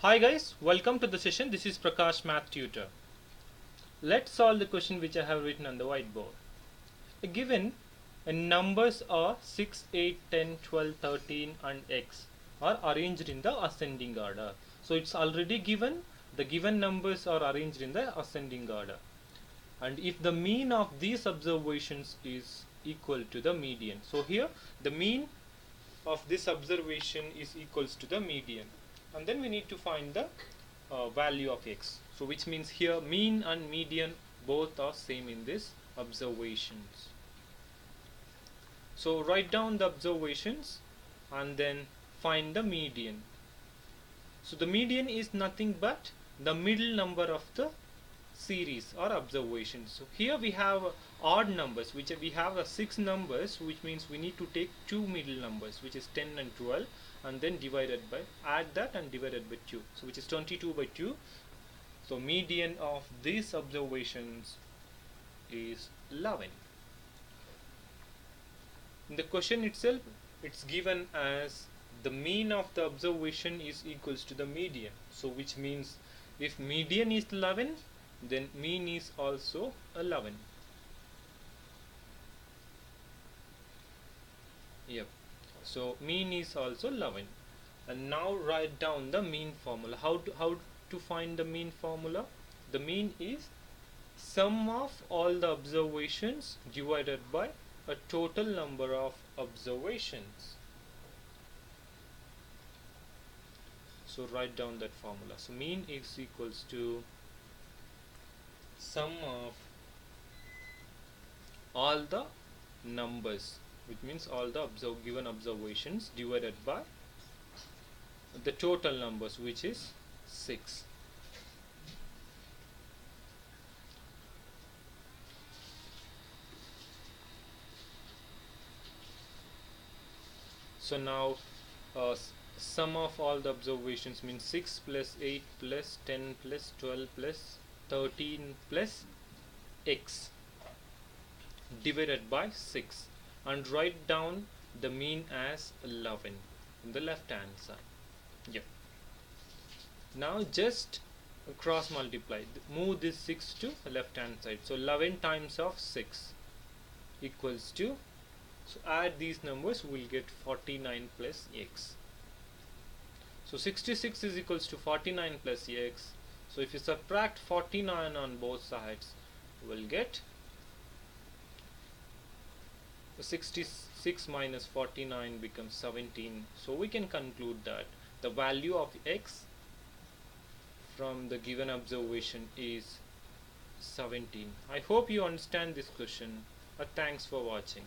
Hi guys, welcome to the session. This is Prakash Math Tutor. Let's solve the question which I have written on the whiteboard. Given numbers are 6, 8, 10, 12, 13 and x are arranged in the ascending order. So it's already given. The given numbers are arranged in the ascending order. And if the mean of these observations is equal to the median. So here the mean of this observation is equals to the median, and then we need to find the value of x. So which means here mean and median both are same in this observations. So write down the observations and then find the median. So the median is nothing but the middle number of the series or observations. So here we have odd numbers, which we have 6 numbers, which means we need to take 2 middle numbers, which is 10 and 12, and then divided by, add that and divided by 2, so which is 22 by 2. So median of these observations is 11. In the question itself, it's given as the mean of the observation is equals to the median. So which means if median is 11, then mean is also 11. Yep. So mean is also 11. And now write down the mean formula. How to find the mean formula? The mean is sum of all the observations divided by a total number of observations. So write down that formula. So mean is equals to sum of all the numbers, which means all the given observations divided by the total numbers, which is 6. So now sum of all the observations means 6 plus 8 plus 10 plus 12 plus 13 plus x divided by 6, and write down the mean as 11 in the left hand side. Yep. Now just cross multiply, move this 6 to the left hand side. So 11 times of 6 equals to, so add these numbers, we'll get 49 plus x. So 66 is equals to 49 plus x. So if you subtract 49 on both sides, we'll get 66 minus 49 becomes 17. So we can conclude that the value of x from the given observation is 17. I hope you understand this question. Thanks for watching.